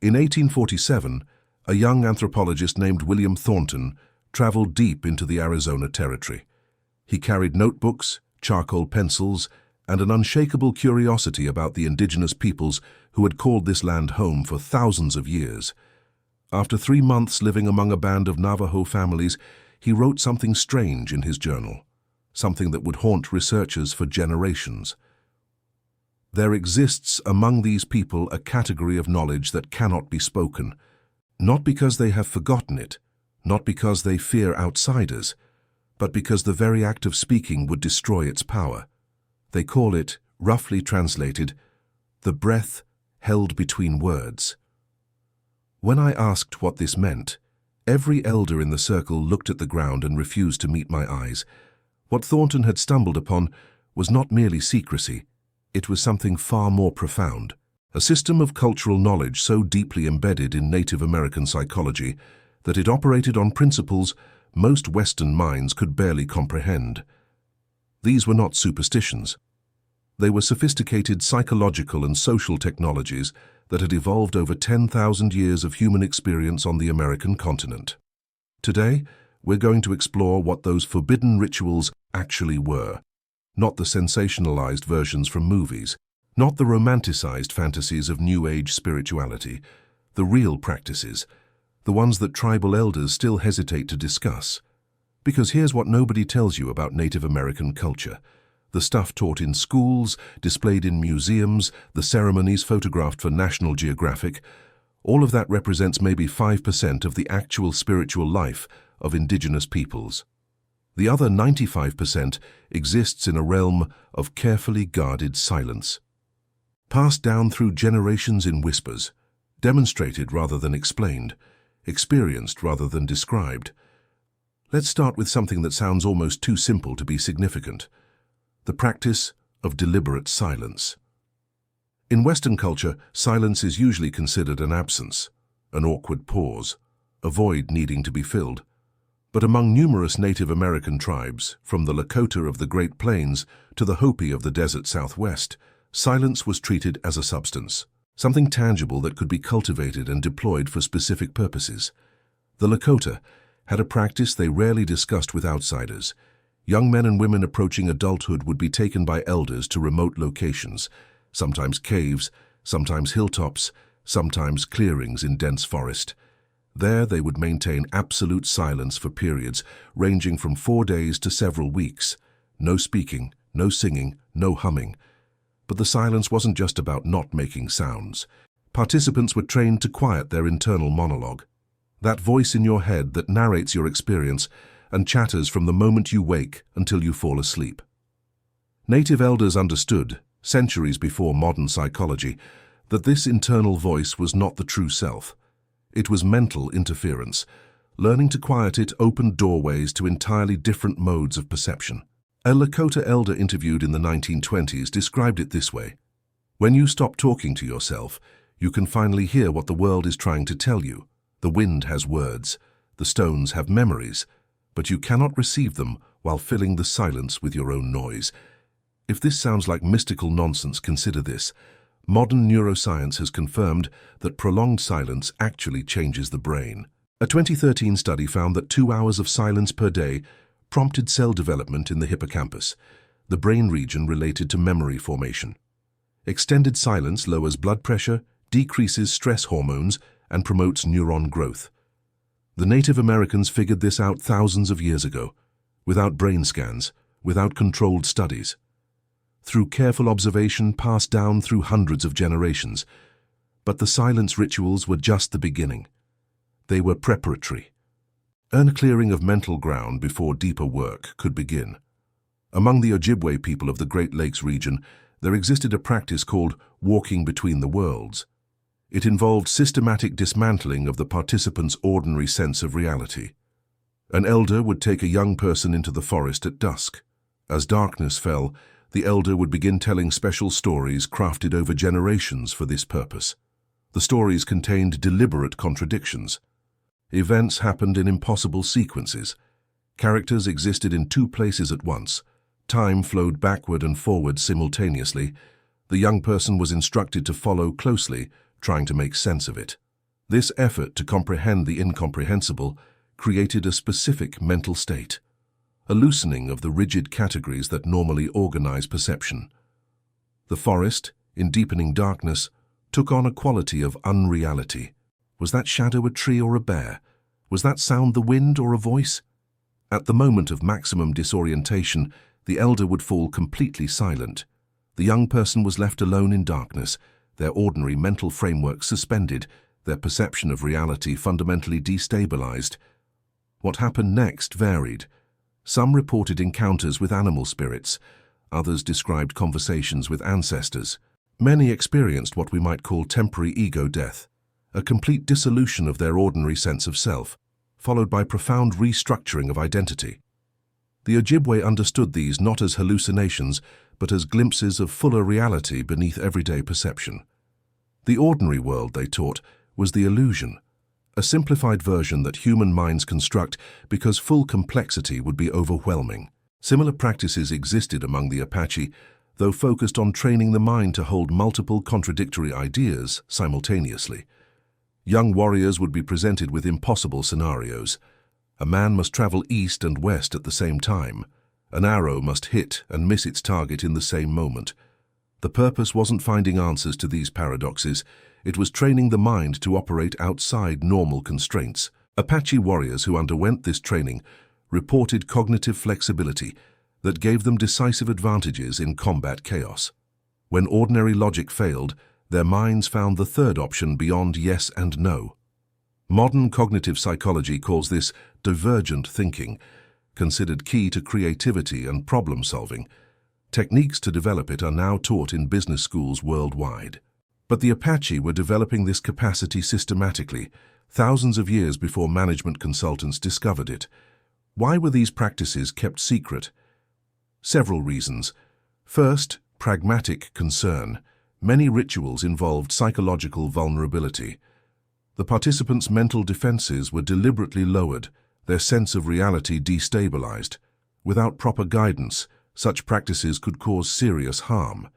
In 1847, a young anthropologist named William Thornton traveled deep into the Arizona Territory. He carried notebooks, charcoal pencils, and an unshakable curiosity about the indigenous peoples who had called this land home for thousands of years. After 3 months living among a band of Navajo families, he wrote something strange in his journal, something that would haunt researchers for generations. There exists among these people a category of knowledge that cannot be spoken, not because they have forgotten it, not because they fear outsiders, but because the very act of speaking would destroy its power. They call it, roughly translated, the breath held between words. When I asked what this meant, every elder in the circle looked at the ground and refused to meet my eyes. What Thornton had stumbled upon was not merely secrecy, it was something far more profound, a system of cultural knowledge so deeply embedded in Native American psychology that it operated on principles most Western minds could barely comprehend. These were not superstitions. They were sophisticated psychological and social technologies that had evolved over 10,000 years of human experience on the American continent. Today, we're going to explore what those forbidden rituals actually were, not the sensationalized versions from movies, not the romanticized fantasies of New Age spirituality, the real practices, the ones that tribal elders still hesitate to discuss. Because here's what nobody tells you about Native American culture. The stuff taught in schools, displayed in museums, the ceremonies photographed for National Geographic, all of that represents maybe 5% of the actual spiritual life of indigenous peoples. The other 95% exists in a realm of carefully guarded silence. Passed down through generations in whispers, demonstrated rather than explained, experienced rather than described. Let's start with something that sounds almost too simple to be significant: the practice of deliberate silence. In Western culture, silence is usually considered an absence, an awkward pause, a void needing to be filled. But among numerous Native American tribes, from the Lakota of the Great Plains to the Hopi of the desert Southwest, silence was treated as a substance, something tangible that could be cultivated and deployed for specific purposes. The Lakota had a practice they rarely discussed with outsiders. Young men and women approaching adulthood would be taken by elders to remote locations, sometimes caves, sometimes hilltops, sometimes clearings in dense forest. There they would maintain absolute silence for periods ranging from 4 days to several weeks. No speaking, no singing, no humming. But the silence wasn't just about not making sounds. Participants were trained to quiet their internal monologue, that voice in your head that narrates your experience and chatters from the moment you wake until you fall asleep. Native elders understood, centuries before modern psychology, that this internal voice was not the true self. It was mental interference. Learning to quiet it opened doorways to entirely different modes of perception. A Lakota elder interviewed in the 1920s described it this way: when you stop talking to yourself, you can finally hear what the world is trying to tell you. The wind has words, the stones have memories, but you cannot receive them while filling the silence with your own noise. If this sounds like mystical nonsense, consider this. Modern neuroscience has confirmed that prolonged silence actually changes the brain. A 2013 study found that 2 hours of silence per day prompted cell development in the hippocampus, the brain region related to memory formation. Extended silence lowers blood pressure, decreases stress hormones, and promotes neuron growth. The Native Americans figured this out thousands of years ago, without brain scans, without controlled studies. Through careful observation passed down through hundreds of generations. But the silence rituals were just the beginning. They were preparatory. An clearing of mental ground before deeper work could begin. Among the Ojibwe people of the Great Lakes region, there existed a practice called walking between the worlds. It involved systematic dismantling of the participants' ordinary sense of reality. An elder would take a young person into the forest at dusk. As darkness fell, the elder would begin telling special stories crafted over generations for this purpose. The stories contained deliberate contradictions. Events happened in impossible sequences. Characters existed in 2 places at once. Time flowed backward and forward simultaneously. The young person was instructed to follow closely, trying to make sense of it. This effort to comprehend the incomprehensible created a specific mental state, a loosening of the rigid categories that normally organize perception. The forest, in deepening darkness, took on a quality of unreality. Was that shadow a tree or a bear? Was that sound the wind or a voice? At the moment of maximum disorientation, the elder would fall completely silent. The young person was left alone in darkness, their ordinary mental framework suspended, their perception of reality fundamentally destabilized. What happened next varied. Some reported encounters with animal spirits, others described conversations with ancestors. Many experienced what we might call temporary ego death, a complete dissolution of their ordinary sense of self, followed by profound restructuring of identity. The Ojibwe understood these not as hallucinations, but as glimpses of fuller reality beneath everyday perception. The ordinary world, they taught, was the illusion, a simplified version that human minds construct because full complexity would be overwhelming. Similar practices existed among the Apache, though focused on training the mind to hold multiple contradictory ideas simultaneously. Young warriors would be presented with impossible scenarios. A man must travel east and west at the same time. An arrow must hit and miss its target in the same moment. The purpose wasn't finding answers to these paradoxes, it was training the mind to operate outside normal constraints. Apache warriors who underwent this training reported cognitive flexibility that gave them decisive advantages in combat chaos. When ordinary logic failed, their minds found the third option beyond yes and no. Modern cognitive psychology calls this divergent thinking, considered key to creativity and problem-solving. Techniques to develop it are now taught in business schools worldwide. But the Apache were developing this capacity systematically, thousands of years before management consultants discovered it. Why were these practices kept secret? Several reasons. First, pragmatic concern. Many rituals involved psychological vulnerability. The participants' mental defenses were deliberately lowered, their sense of reality destabilized. Without proper guidance, such practices could cause serious harm.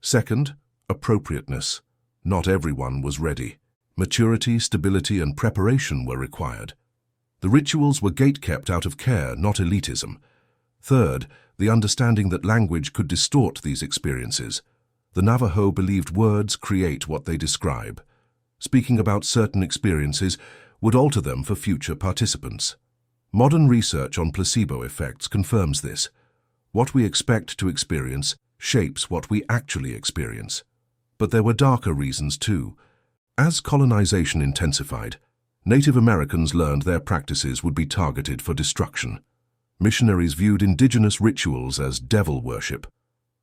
Second, appropriateness. Not everyone was ready. Maturity, stability, and preparation were required. The rituals were gate-kept out of care, not elitism. Third, the understanding that language could distort these experiences. The Navajo believed words create what they describe. Speaking about certain experiences would alter them for future participants. Modern research on placebo effects confirms this. What we expect to experience shapes what we actually experience. But there were darker reasons too. As colonization intensified, Native Americans learned their practices would be targeted for destruction. Missionaries viewed indigenous rituals as devil worship.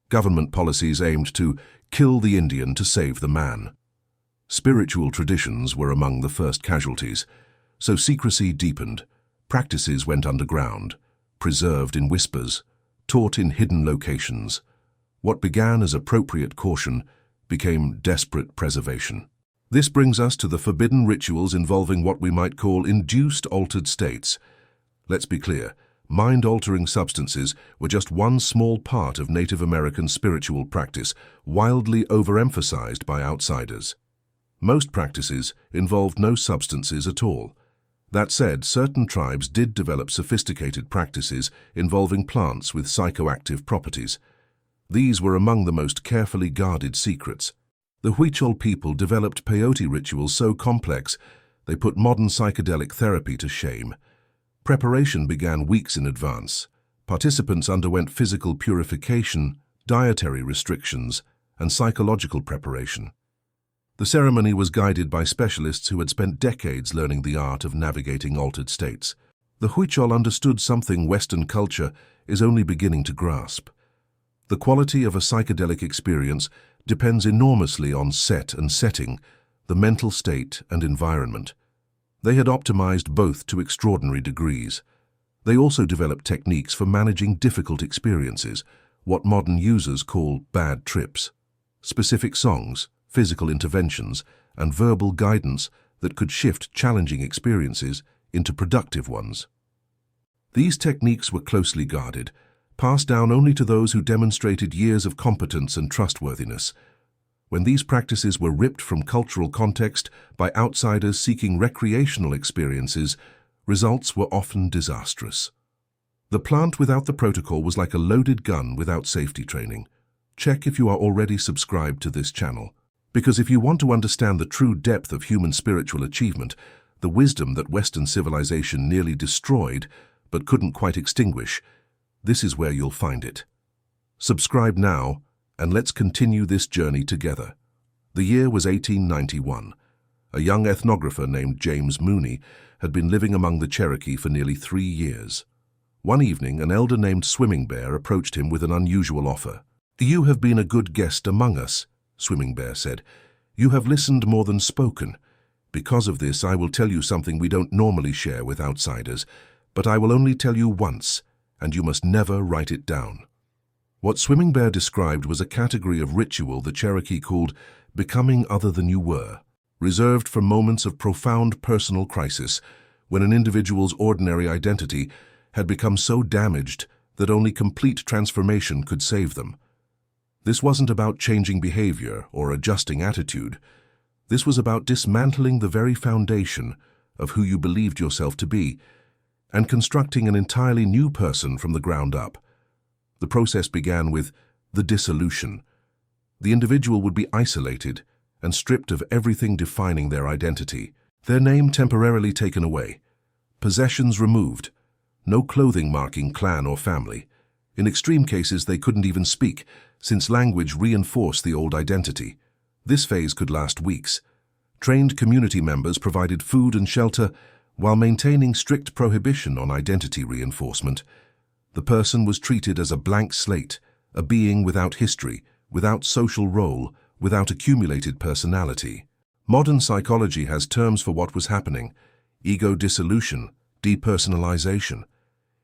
Government policies aimed to kill the Indian to save the man. Spiritual traditions were among the first casualties, so secrecy deepened. Practices went underground, preserved in whispers, taught in hidden locations. What began as appropriate caution became desperate preservation. This brings us to the forbidden rituals involving what we might call induced altered states. Let's be clear, mind-altering substances were just one small part of Native American spiritual practice, wildly overemphasized by outsiders. Most practices involved no substances at all. That said, certain tribes did develop sophisticated practices involving plants with psychoactive properties. These were among the most carefully guarded secrets. The Huichol people developed peyote rituals so complex they put modern psychedelic therapy to shame. Preparation began weeks in advance. Participants underwent physical purification, dietary restrictions, and psychological preparation. The ceremony was guided by specialists who had spent decades learning the art of navigating altered states. The Huichol understood something Western culture is only beginning to grasp. The quality of a psychedelic experience depends enormously on set and setting, the mental state and environment. They had optimized both to extraordinary degrees. They also developed techniques for managing difficult experiences, what modern users call bad trips. Specific songs, physical interventions, and verbal guidance that could shift challenging experiences into productive ones. These techniques were closely guarded, passed down only to those who demonstrated years of competence and trustworthiness. When these practices were ripped from cultural context by outsiders seeking recreational experiences, results were often disastrous. The plant without the protocol was like a loaded gun without safety training. Check if you are already subscribed to this channel, because if you want to understand the true depth of human spiritual achievement, the wisdom that Western civilization nearly destroyed but couldn't quite extinguish, this is where you'll find it. Subscribe now, and let's continue this journey together. The year was 1891. A young ethnographer named James Mooney had been living among the Cherokee for nearly 3 years. One evening, an elder named Swimming Bear approached him with an unusual offer. "You have been a good guest among us," Swimming Bear said. "You have listened more than spoken. Because of this, I will tell you something we don't normally share with outsiders, but I will only tell you once, and you must never write it down." What Swimming Bear described was a category of ritual the Cherokee called becoming other than you were, reserved for moments of profound personal crisis, when an individual's ordinary identity had become so damaged that only complete transformation could save them. This wasn't about changing behavior or adjusting attitude. This was about dismantling the very foundation of who you believed yourself to be and constructing an entirely new person from the ground up. The process began with the dissolution. The individual would be isolated and stripped of everything defining their identity, their name temporarily taken away, possessions removed, no clothing marking clan or family. In extreme cases, they couldn't even speak, since language reinforced the old identity. This phase could last weeks. Trained community members provided food and shelter while maintaining strict prohibition on identity reinforcement. The person was treated as a blank slate, a being without history, without social role, without accumulated personality. Modern psychology has terms for what was happening: ego dissolution, depersonalization.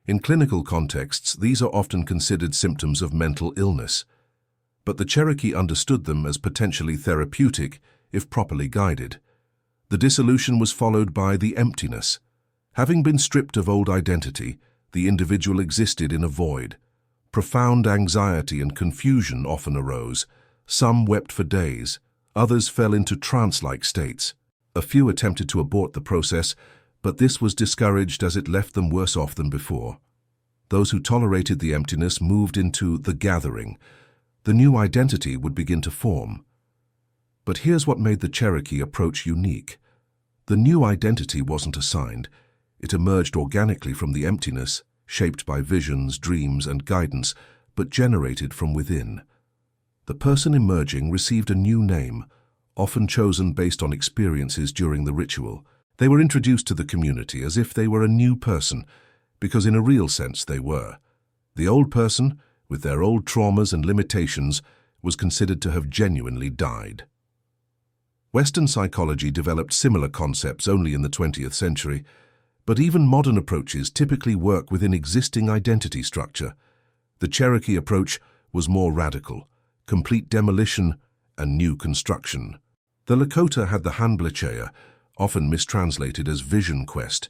In clinical contexts, these are often considered symptoms of mental illness. But the Cherokee understood them as potentially therapeutic if properly guided. The dissolution was followed by the emptiness. Having been stripped of old identity, the individual existed in a void. Profound anxiety and confusion often arose. Some wept for days, others fell into trance-like states. A few attempted to abort the process, but this was discouraged as it left them worse off than before. Those who tolerated the emptiness moved into the gathering. The new identity would begin to form. But here's what made the Cherokee approach unique. The new identity wasn't assigned. It emerged organically from the emptiness, shaped by visions, dreams, and guidance, but generated from within. The person emerging received a new name, often chosen based on experiences during the ritual. They were introduced to the community as if they were a new person, because in a real sense they were. The old person, with their old traumas and limitations, was considered to have genuinely died. Western psychology developed similar concepts only in the 20th century, but even modern approaches typically work within existing identity structure. The Cherokee approach was more radical: complete demolition and new construction. The Lakota had the Hanblecheya, often mistranslated as vision quest.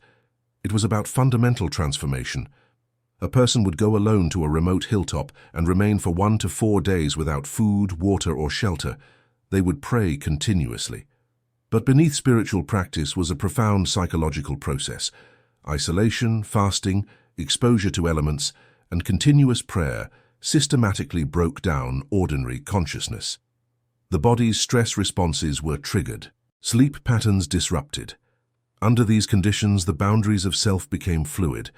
It was about fundamental transformation. A person would go alone to a remote hilltop and remain for 1 to 4 days without food, water, or shelter. They would pray continuously. But beneath spiritual practice was a profound psychological process. Isolation, fasting, exposure to elements, and continuous prayer systematically broke down ordinary consciousness. The body's stress responses were triggered, sleep patterns disrupted. Under these conditions, the boundaries of self became fluid.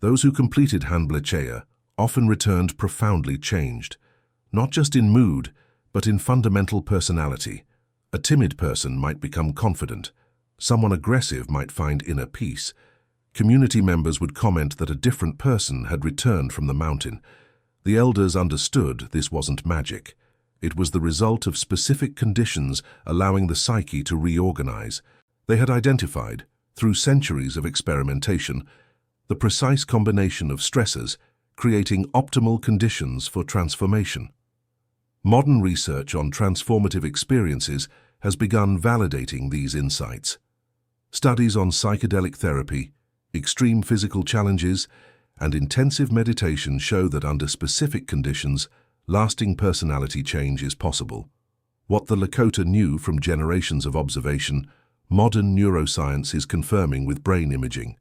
Those who completed Hanblecheya often returned profoundly changed, not just in mood, but in fundamental personality. A timid person might become confident. Someone aggressive might find inner peace. Community members would comment that a different person had returned from the mountain. The elders understood this wasn't magic. It was the result of specific conditions allowing the psyche to reorganize. They had identified, through centuries of experimentation, the precise combination of stressors, creating optimal conditions for transformation. Modern research on transformative experiences has begun validating these insights. Studies on psychedelic therapy, extreme physical challenges, and intensive meditation show that under specific conditions, lasting personality change is possible. What the Lakota knew from generations of observation, modern neuroscience is confirming with brain imaging.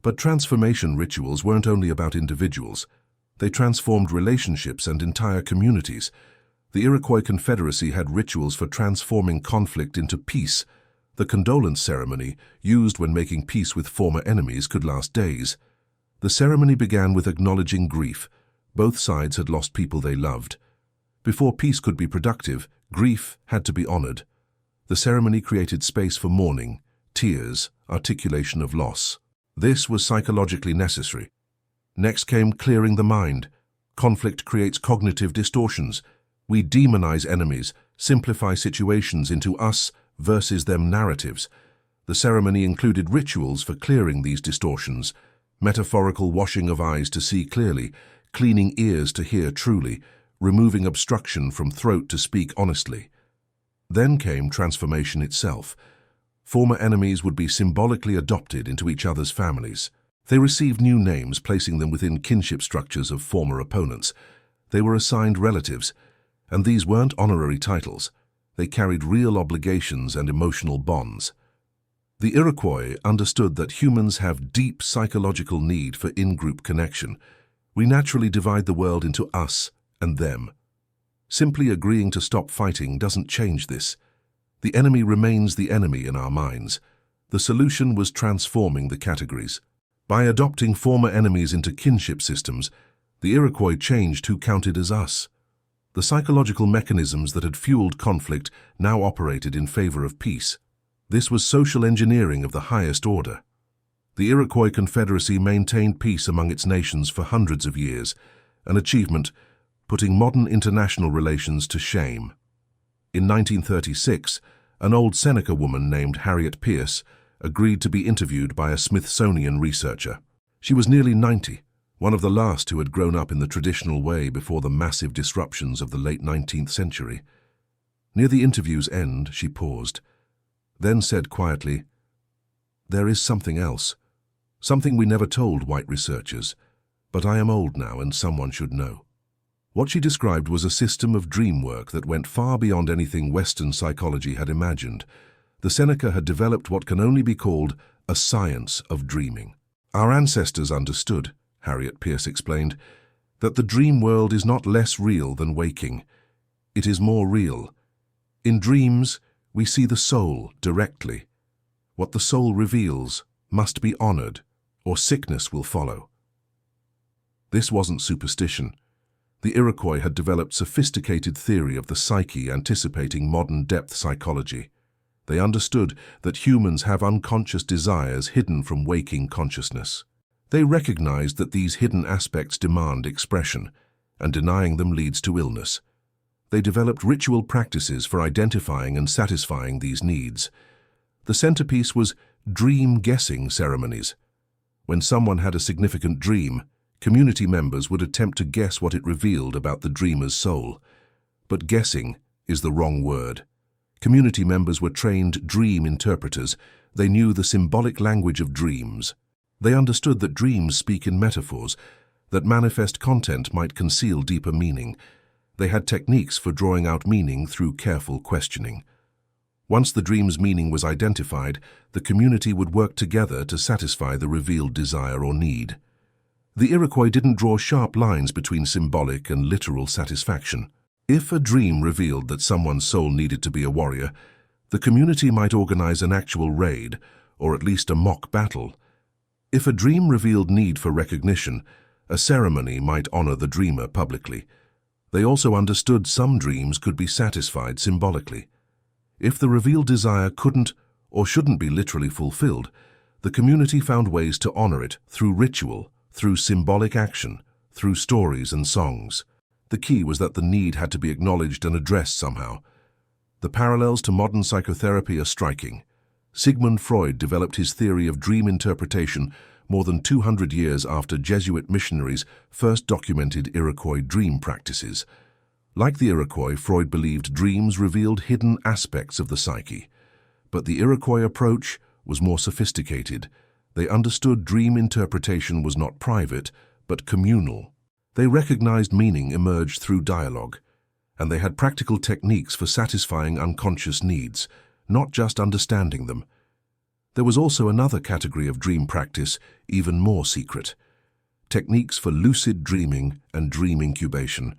But transformation rituals weren't only about individuals. They transformed relationships and entire communities. The Iroquois Confederacy had rituals for transforming conflict into peace. The condolence ceremony, used when making peace with former enemies, could last days. The ceremony began with acknowledging grief. Both sides had lost people they loved. Before peace could be productive, grief had to be honored. The ceremony created space for mourning, tears, articulation of loss. This was psychologically necessary. Next came clearing the mind. Conflict creates cognitive distortions. We demonize enemies, simplify situations into us versus them narratives. The ceremony included rituals for clearing these distortions, metaphorical washing of eyes to see clearly, cleaning ears to hear truly, removing obstruction from throat to speak honestly. Then came transformation itself. Former enemies would be symbolically adopted into each other's families. They received new names, placing them within kinship structures of former opponents. They were assigned relatives, and these weren't honorary titles. They carried real obligations and emotional bonds. The Iroquois understood that humans have deep psychological need for in-group connection. We naturally divide the world into us and them. Simply agreeing to stop fighting doesn't change this. The enemy remains the enemy in our minds. The solution was transforming the categories. By adopting former enemies into kinship systems, the Iroquois changed who counted as us. The psychological mechanisms that had fueled conflict now operated in favor of peace. This was social engineering of the highest order. The Iroquois Confederacy maintained peace among its nations for hundreds of years, an achievement putting modern international relations to shame. In 1936, an old Seneca woman named Harriet Pierce agreed to be interviewed by a Smithsonian researcher. She was nearly 90, one of the last who had grown up in the traditional way before the massive disruptions of the late 19th century. Near the interview's end, she paused, then said quietly, "There is something else, something we never told white researchers, but I am old now and someone should know." What she described was a system of dream work that went far beyond anything Western psychology had imagined. The Seneca had developed what can only be called a science of dreaming. Our ancestors understood, Harriet Pierce explained, that the dream world is not less real than waking. It is more real. In dreams, we see the soul directly. What the soul reveals must be honored, or sickness will follow. This wasn't superstition. The Iroquois had developed sophisticated theory of the psyche anticipating modern depth psychology. They understood that humans have unconscious desires hidden from waking consciousness. They recognized that these hidden aspects demand expression, and denying them leads to illness. They developed ritual practices for identifying and satisfying these needs. The centerpiece was dream-guessing ceremonies. When someone had a significant dream, community members would attempt to guess what it revealed about the dreamer's soul. But guessing is the wrong word. Community members were trained dream interpreters. They knew the symbolic language of dreams. They understood that dreams speak in metaphors, that manifest content might conceal deeper meaning. They had techniques for drawing out meaning through careful questioning. Once the dream's meaning was identified, the community would work together to satisfy the revealed desire or need. The Iroquois didn't draw sharp lines between symbolic and literal satisfaction. If a dream revealed that someone's soul needed to be a warrior, the community might organize an actual raid, or at least a mock battle. If a dream revealed need for recognition, a ceremony might honor the dreamer publicly. They also understood some dreams could be satisfied symbolically. If the revealed desire couldn't or shouldn't be literally fulfilled, the community found ways to honor it through ritual, through symbolic action, through stories and songs. The key was that the need had to be acknowledged and addressed somehow. The parallels to modern psychotherapy are striking. Sigmund Freud developed his theory of dream interpretation more than 200 years after Jesuit missionaries first documented Iroquois dream practices. Like the Iroquois, Freud believed dreams revealed hidden aspects of the psyche. But the Iroquois approach was more sophisticated. They understood dream interpretation was not private, but communal. They recognized meaning emerged through dialogue. and they had practical techniques for satisfying unconscious needs, not just understanding them. There was also another category of dream practice, even more secret: techniques for lucid dreaming and dream incubation.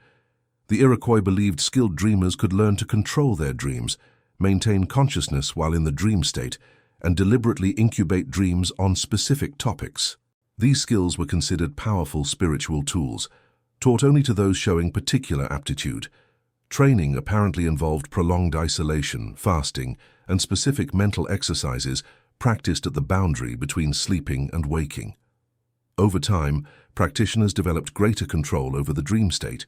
The Iroquois believed skilled dreamers could learn to control their dreams, maintain consciousness while in the dream state, and deliberately incubate dreams on specific topics. These skills were considered powerful spiritual tools, taught only to those showing particular aptitude. Training apparently involved prolonged isolation, fasting, and specific mental exercises practiced at the boundary between sleeping and waking. Over time, practitioners developed greater control over the dream state.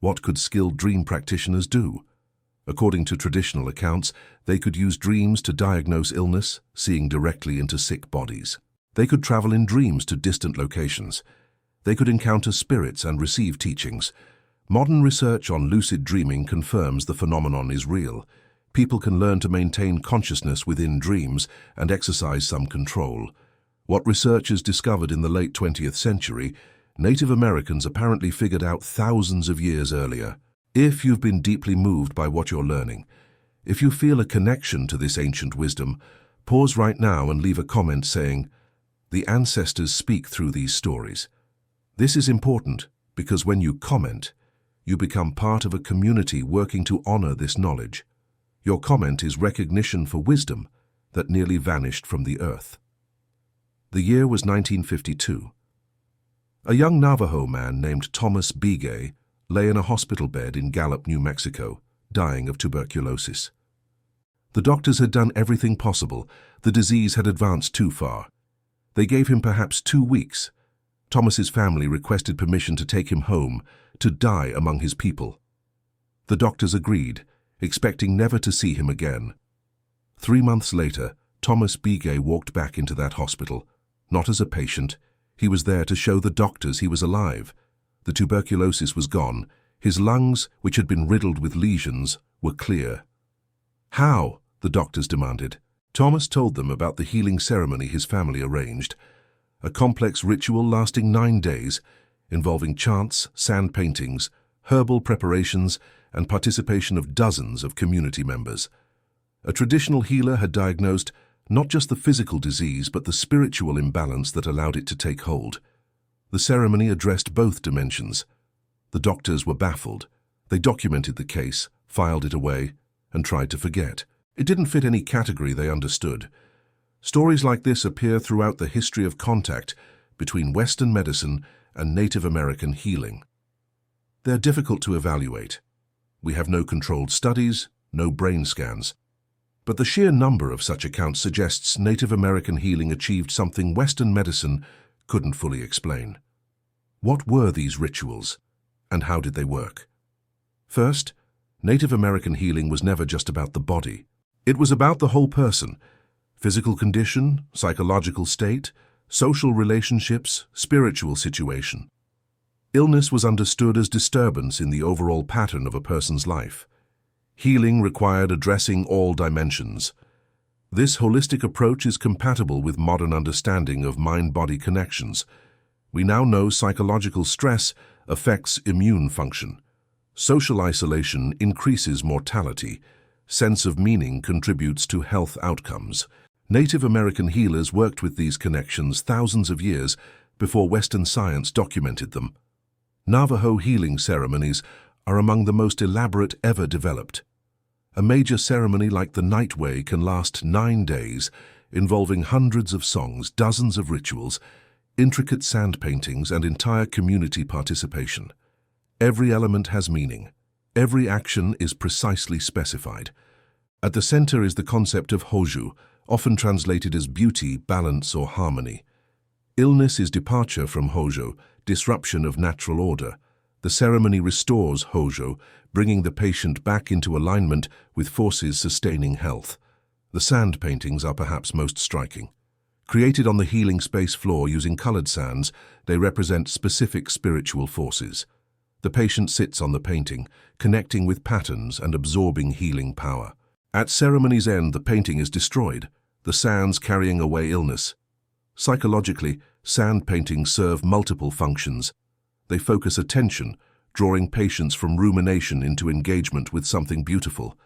What could skilled dream practitioners do? According to traditional accounts, they could use dreams to diagnose illness, seeing directly into sick bodies. They could travel in dreams to distant locations. They could encounter spirits and receive teachings. Modern research on lucid dreaming confirms the phenomenon is real. People can learn to maintain consciousness within dreams and exercise some control. What researchers discovered in the late 20th century, Native Americans apparently figured out thousands of years earlier. If you've been deeply moved by what you're learning, if you feel a connection to this ancient wisdom, pause right now and leave a comment saying, "The ancestors speak through these stories." This is important because when you comment, you become part of a community working to honor this knowledge. Your comment is recognition for wisdom that nearly vanished from the earth. The year was 1952. A young Navajo man named Thomas Begay lay in a hospital bed in Gallup, New Mexico, dying of tuberculosis. The doctors had done everything possible. The disease had advanced too far. They gave him perhaps 2 weeks. Thomas's family requested permission to take him home, to die among his people. The doctors agreed, expecting never to see him again. 3 months later, Thomas Begay walked back into that hospital, not as a patient. He was there to show the doctors he was alive. The tuberculosis was gone. His lungs, which had been riddled with lesions, were clear. How? The doctors demanded. Thomas told them about the healing ceremony his family arranged, a complex ritual lasting 9 days, involving chants, sand paintings, herbal preparations, and participation of dozens of community members. A traditional healer had diagnosed not just the physical disease, but the spiritual imbalance that allowed it to take hold. The ceremony addressed both dimensions. The doctors were baffled. They documented the case, filed it away, and tried to forget. It didn't fit any category they understood. Stories like this appear throughout the history of contact between Western medicine and Native American healing. They're difficult to evaluate. We have no controlled studies, no brain scans. But the sheer number of such accounts suggests Native American healing achieved something Western medicine couldn't fully explain. What were these rituals, and how did they work? First, Native American healing was never just about the body. It was about the whole person: physical condition, psychological state, social relationships, spiritual situation. Illness was understood as disturbance in the overall pattern of a person's life. Healing required addressing all dimensions. This holistic approach is compatible with modern understanding of mind-body connections. We now know psychological stress affects immune function. Social isolation increases mortality. Sense of meaning contributes to health outcomes. Native American healers worked with these connections thousands of years before Western science documented them. Navajo healing ceremonies are among the most elaborate ever developed. A major ceremony like the Night Way can last 9 days, involving hundreds of songs, dozens of rituals, intricate sand paintings, and entire community participation. Every element has meaning. Every action is precisely specified. At the center is the concept of Hoju, often translated as beauty, balance, or harmony. Illness is departure from Hojo, disruption of natural order. The ceremony restores Hojo, bringing the patient back into alignment with forces sustaining health. The sand paintings are perhaps most striking. Created on the healing space floor using colored sands, they represent specific spiritual forces. The patient sits on the painting, connecting with patterns and absorbing healing power. At ceremony's end, the painting is destroyed, the sands carrying away illness. Psychologically, sand paintings serve multiple functions. They focus attention, drawing patients from rumination into engagement with something beautiful.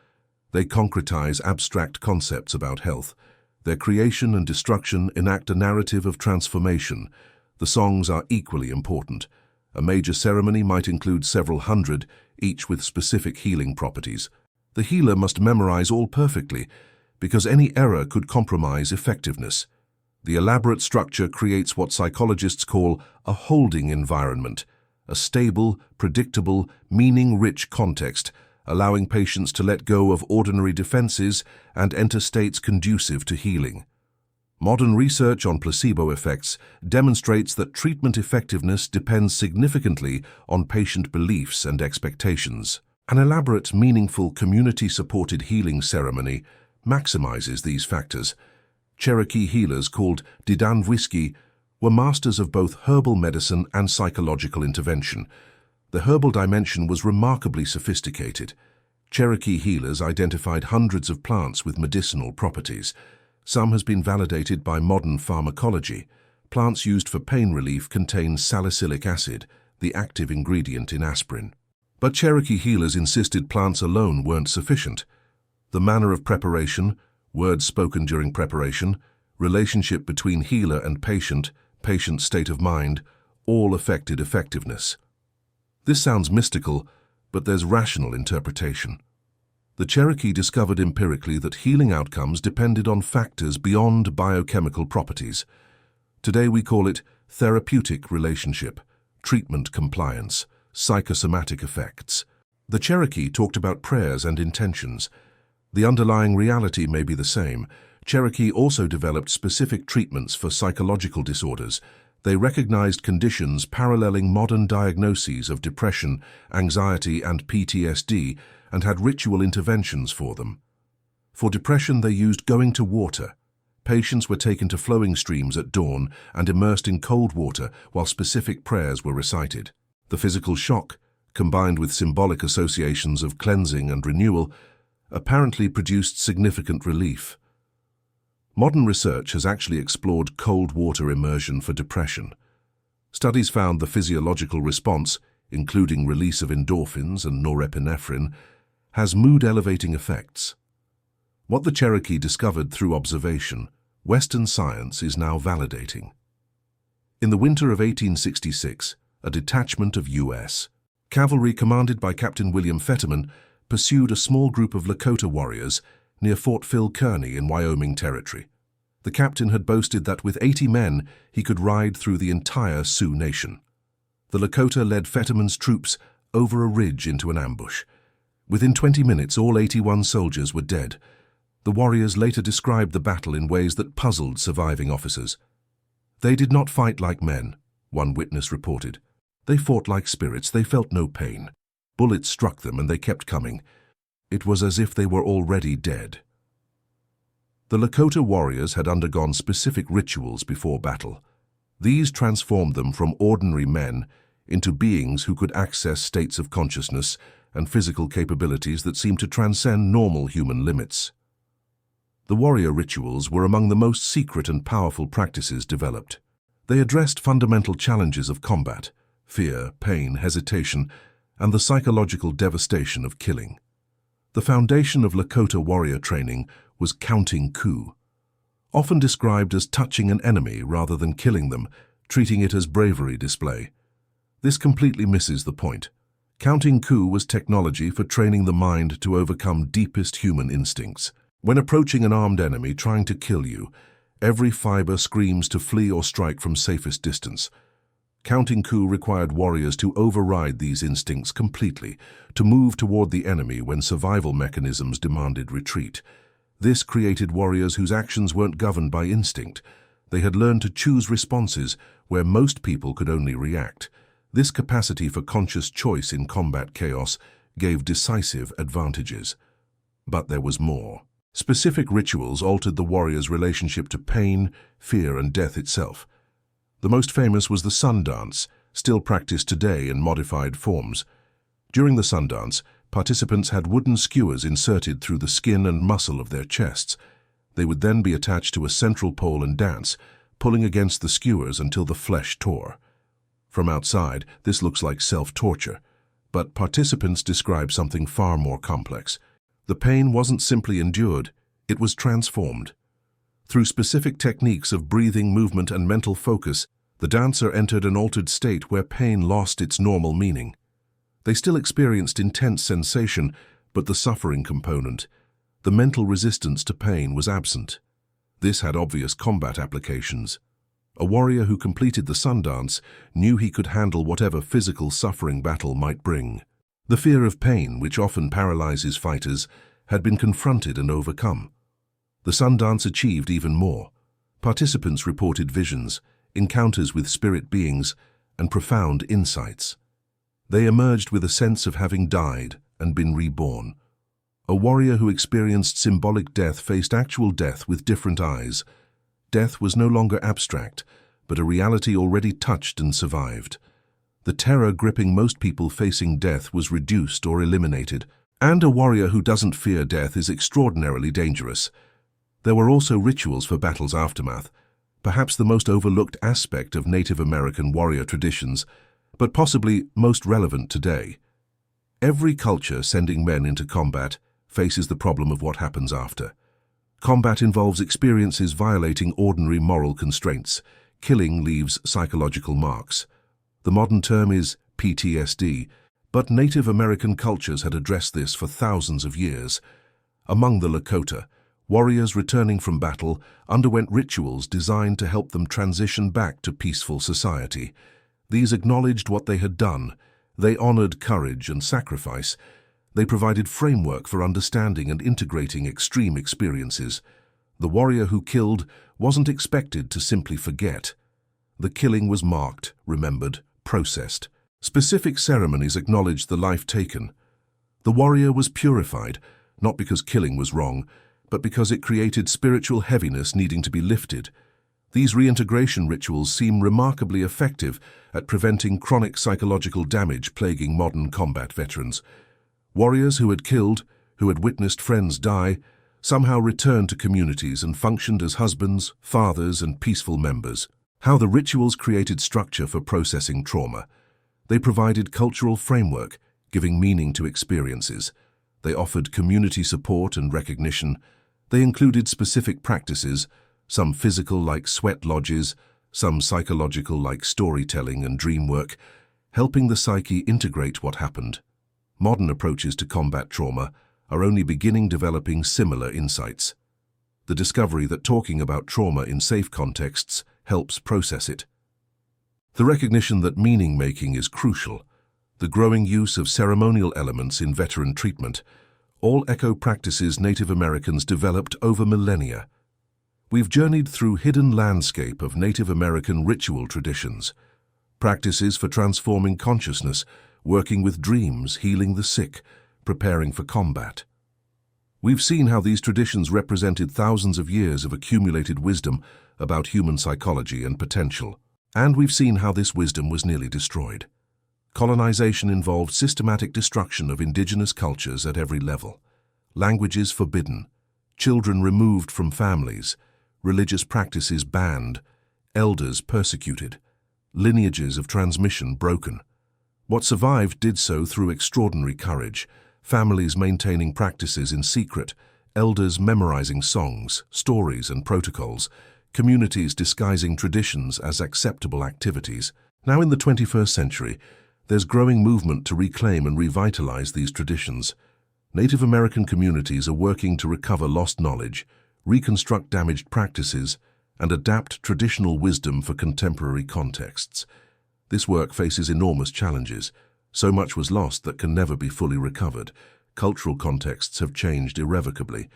They concretize abstract concepts about health. Their creation and destruction enact a narrative of transformation. The songs are equally important. A major ceremony might include several hundred, each with specific healing properties. The healer must memorize all perfectly, because any error could compromise effectiveness. The elaborate structure creates what psychologists call a holding environment, a stable, predictable, meaning-rich context, allowing patients to let go of ordinary defenses and enter states conducive to healing. Modern research on placebo effects demonstrates that treatment effectiveness depends significantly on patient beliefs and expectations. An elaborate, meaningful, community-supported healing ceremony maximizes these factors. Cherokee healers called Didandwisky were masters of both herbal medicine and psychological intervention. The herbal dimension was remarkably sophisticated. Cherokee healers identified hundreds of plants with medicinal properties. Some has been validated by modern pharmacology. Plants used for pain relief contain salicylic acid, the active ingredient in aspirin. But Cherokee healers insisted plants alone weren't sufficient. The manner of preparation, words spoken during preparation, relationship between healer and patient, patient's state of mind, all affected effectiveness. This sounds mystical, but there's rational interpretation. The Cherokee discovered empirically that healing outcomes depended on factors beyond biochemical properties. Today we call it therapeutic relationship, treatment compliance, psychosomatic effects. The Cherokee talked about prayers and intentions. The underlying reality may be the same. Cherokee also developed specific treatments for psychological disorders. They recognized conditions paralleling modern diagnoses of depression, anxiety, and PTSD, and had ritual interventions for them. For depression, they used going to water. Patients were taken to flowing streams at dawn and immersed in cold water while specific prayers were recited. The physical shock, combined with symbolic associations of cleansing and renewal, apparently produced significant relief. Modern research has actually explored cold water immersion for depression. Studies found the physiological response, including release of endorphins and norepinephrine, has mood-elevating effects. What the Cherokee discovered through observation, Western science is now validating. In the winter of 1866, a detachment of U.S. cavalry commanded by Captain William Fetterman pursued a small group of Lakota warriors near Fort Phil Kearny in Wyoming Territory. The captain had boasted that with 80 men he could ride through the entire Sioux Nation. The Lakota led Fetterman's troops over a ridge into an ambush. Within 20 minutes, all 81 soldiers were dead. The warriors later described the battle in ways that puzzled surviving officers. "They did not fight like men," one witness reported. "They fought like spirits. They felt no pain. Bullets struck them and they kept coming. It was as if they were already dead." The Lakota warriors had undergone specific rituals before battle. These transformed them from ordinary men into beings who could access states of consciousness and physical capabilities that seemed to transcend normal human limits. The warrior rituals were among the most secret and powerful practices developed. They addressed fundamental challenges of combat, fear, pain, hesitation, and the psychological devastation of killing. The foundation of Lakota warrior training was counting coup, often described as touching an enemy rather than killing them, treating it as bravery display. This completely misses the point. Counting coup was technology for training the mind to overcome deepest human instincts. When approaching an armed enemy trying to kill you, every fiber screams to flee or strike from safest distance. Counting coup required warriors to override these instincts completely, to move toward the enemy when survival mechanisms demanded retreat. This created warriors whose actions weren't governed by instinct. They had learned to choose responses where most people could only react. This capacity for conscious choice in combat chaos gave decisive advantages. But there was more. Specific rituals altered the warrior's relationship to pain, fear, and death itself. The most famous was the sun dance, still practiced today in modified forms. During the sun dance, participants had wooden skewers inserted through the skin and muscle of their chests. They would then be attached to a central pole and dance, pulling against the skewers until the flesh tore. From outside, this looks like self-torture. but participants describe something far more complex. The pain wasn't simply endured, it was transformed. Through specific techniques of breathing, movement, and mental focus, the dancer entered an altered state where pain lost its normal meaning. They still experienced intense sensation, but the suffering component, the mental resistance to pain, was absent. This had obvious combat applications. A warrior who completed the sun dance knew he could handle whatever physical suffering battle might bring. The fear of pain, which often paralyzes fighters, had been confronted and overcome. The sun dance achieved even more. Participants reported visions, encounters with spirit beings, and profound insights. They emerged with a sense of having died and been reborn. A warrior who experienced symbolic death faced actual death with different eyes. Death was no longer abstract, but a reality already touched and survived. The terror gripping most people facing death was reduced or eliminated. And a warrior who doesn't fear death is extraordinarily dangerous. There were also rituals for battle's aftermath, perhaps the most overlooked aspect of Native American warrior traditions, but possibly most relevant today. Every culture sending men into combat faces the problem of what happens after. Combat involves experiences violating ordinary moral constraints. Killing leaves psychological marks. The modern term is PTSD, but Native American cultures had addressed this for thousands of years. Among the Lakota, warriors returning from battle underwent rituals designed to help them transition back to peaceful society. These acknowledged what they had done. They honored courage and sacrifice. They provided framework for understanding and integrating extreme experiences. The warrior who killed wasn't expected to simply forget. The killing was marked, remembered, processed. Specific ceremonies acknowledged the life taken. The warrior was purified, not because killing was wrong, but because it created spiritual heaviness needing to be lifted. These reintegration rituals seem remarkably effective at preventing chronic psychological damage plaguing modern combat veterans. Warriors who had killed, who had witnessed friends die, somehow returned to communities and functioned as husbands, fathers, and peaceful members. How the rituals created structure for processing trauma. They provided cultural framework, giving meaning to experiences. They offered community support and recognition. They included specific practices, some physical like sweat lodges, some psychological like storytelling and dream work, helping the psyche integrate what happened. Modern approaches to combat trauma are only beginning developing similar insights. The discovery that talking about trauma in safe contexts helps process it. The recognition that meaning-making is crucial. The growing use of ceremonial elements in veteran treatment, all echo practices Native Americans developed over millennia. We've journeyed through hidden landscape of Native American ritual traditions, practices for transforming consciousness, working with dreams, healing the sick, preparing for combat. We've seen how these traditions represented thousands of years of accumulated wisdom about human psychology and potential. And we've seen how this wisdom was nearly destroyed. Colonization involved systematic destruction of indigenous cultures at every level. Languages forbidden, children removed from families, religious practices banned, elders persecuted, lineages of transmission broken. What survived did so through extraordinary courage, families maintaining practices in secret, elders memorizing songs, stories, and protocols, communities disguising traditions as acceptable activities. Now in the 21st century, there's growing movement to reclaim and revitalize these traditions. Native American communities are working to recover lost knowledge, reconstruct damaged practices, and adapt traditional wisdom for contemporary contexts. This work faces enormous challenges. So much was lost that can never be fully recovered. Cultural contexts have changed irrevocably,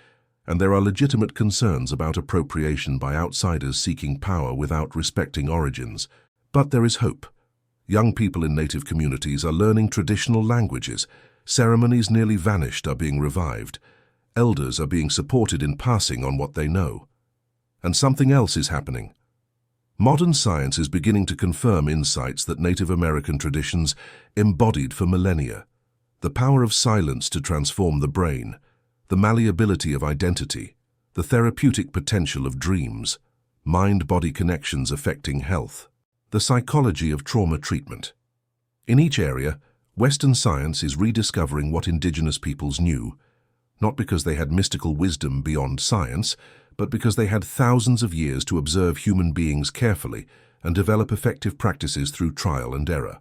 and there are legitimate concerns about appropriation by outsiders seeking power without respecting origins. But there is hope. Young people in Native communities are learning traditional languages. Ceremonies nearly vanished are being revived. Elders are being supported in passing on what they know. And something else is happening. Modern science is beginning to confirm insights that Native American traditions embodied for millennia. The power of silence to transform the brain, the malleability of identity, the therapeutic potential of dreams, mind-body connections affecting health, the psychology of trauma treatment. In each area, Western science is rediscovering what indigenous peoples knew, not because they had mystical wisdom beyond science, but because they had thousands of years to observe human beings carefully and develop effective practices through trial and error.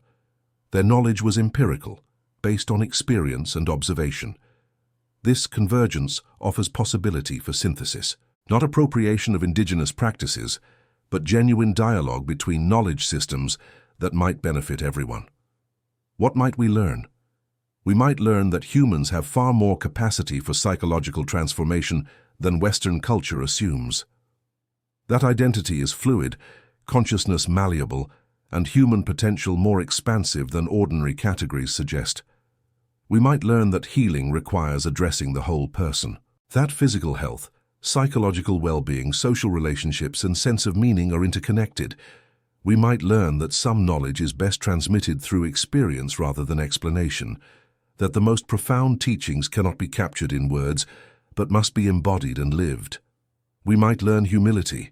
Their knowledge was empirical, based on experience and observation. This convergence offers possibility for synthesis, not appropriation of indigenous practices, but genuine dialogue between knowledge systems that might benefit everyone. What might we learn? We might learn that humans have far more capacity for psychological transformation than Western culture assumes. That identity is fluid, consciousness malleable, and human potential more expansive than ordinary categories suggest. We might learn that healing requires addressing the whole person. That physical health, psychological well-being, social relationships, and sense of meaning are interconnected. We might learn that some knowledge is best transmitted through experience rather than explanation, that the most profound teachings cannot be captured in words, but must be embodied and lived. We might learn humility.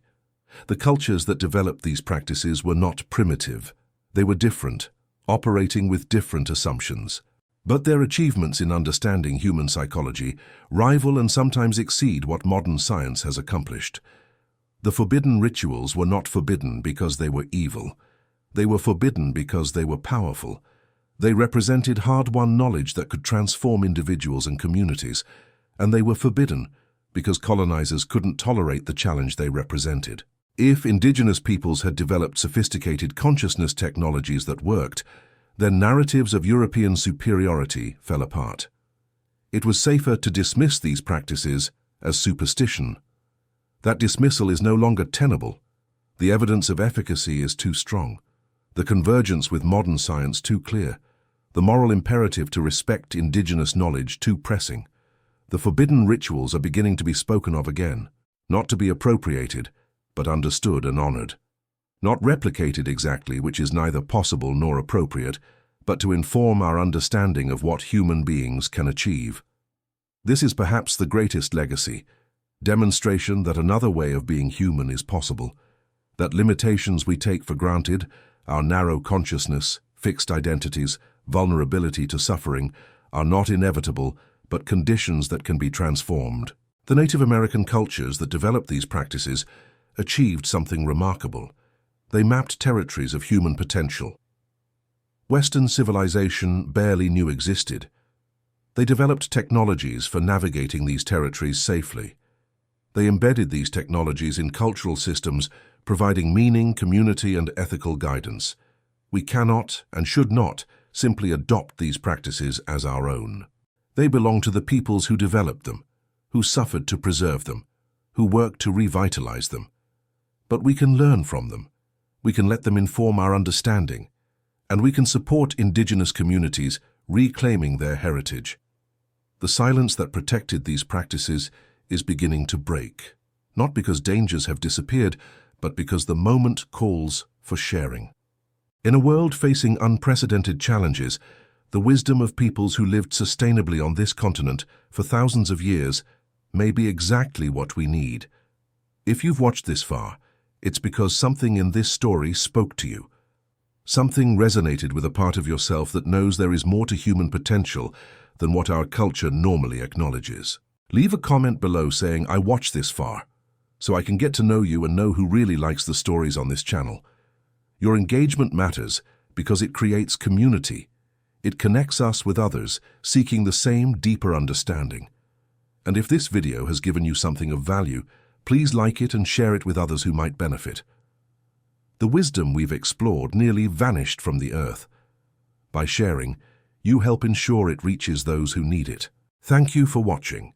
The cultures that developed these practices were not primitive. They were different, operating with different assumptions. But their achievements in understanding human psychology rival and sometimes exceed what modern science has accomplished. The forbidden rituals were not forbidden because they were evil. They were forbidden because they were powerful. They represented hard-won knowledge that could transform individuals and communities, and they were forbidden because colonizers couldn't tolerate the challenge they represented. If indigenous peoples had developed sophisticated consciousness technologies that worked, then narratives of European superiority fell apart. It was safer to dismiss these practices as superstition. That dismissal is no longer tenable. The evidence of efficacy is too strong. The convergence with modern science too clear. The moral imperative to respect indigenous knowledge too pressing. The forbidden rituals are beginning to be spoken of again, not to be appropriated, but understood and honored. Not replicated exactly, which is neither possible nor appropriate, but to inform our understanding of what human beings can achieve. This is perhaps the greatest legacy, demonstration that another way of being human is possible, that limitations we take for granted, our narrow consciousness, fixed identities, vulnerability to suffering, are not inevitable, but conditions that can be transformed. The Native American cultures that developed these practices achieved something remarkable. They mapped territories of human potential. Western civilization barely knew existed. They developed technologies for navigating these territories safely. They embedded these technologies in cultural systems, providing meaning, community, and ethical guidance. We cannot and should not simply adopt these practices as our own. They belong to the peoples who developed them, who suffered to preserve them, who worked to revitalize them. But we can learn from them. We can let them inform our understanding, and we can support indigenous communities reclaiming their heritage. The silence that protected these practices is beginning to break, not because dangers have disappeared, but because the moment calls for sharing. In a world facing unprecedented challenges, the wisdom of peoples who lived sustainably on this continent for thousands of years may be exactly what we need. If you've watched this far, it's because something in this story spoke to you. Something resonated with a part of yourself that knows there is more to human potential than what our culture normally acknowledges. Leave a comment below saying, "I watched this far," so I can get to know you and know who really likes the stories on this channel. Your engagement matters because it creates community. It connects us with others seeking the same deeper understanding. And if this video has given you something of value, please like it and share it with others who might benefit. The wisdom we've explored nearly vanished from the earth. By sharing, you help ensure it reaches those who need it. Thank you for watching.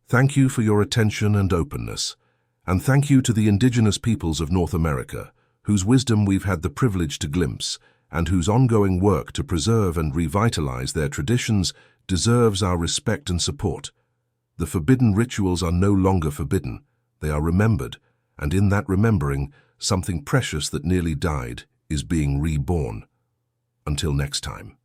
Thank you for your attention and openness. And thank you to the indigenous peoples of North America, whose wisdom we've had the privilege to glimpse, and whose ongoing work to preserve and revitalize their traditions deserves our respect and support. The forbidden rituals are no longer forbidden. They are remembered, and in that remembering, something precious that nearly died is being reborn. Until next time.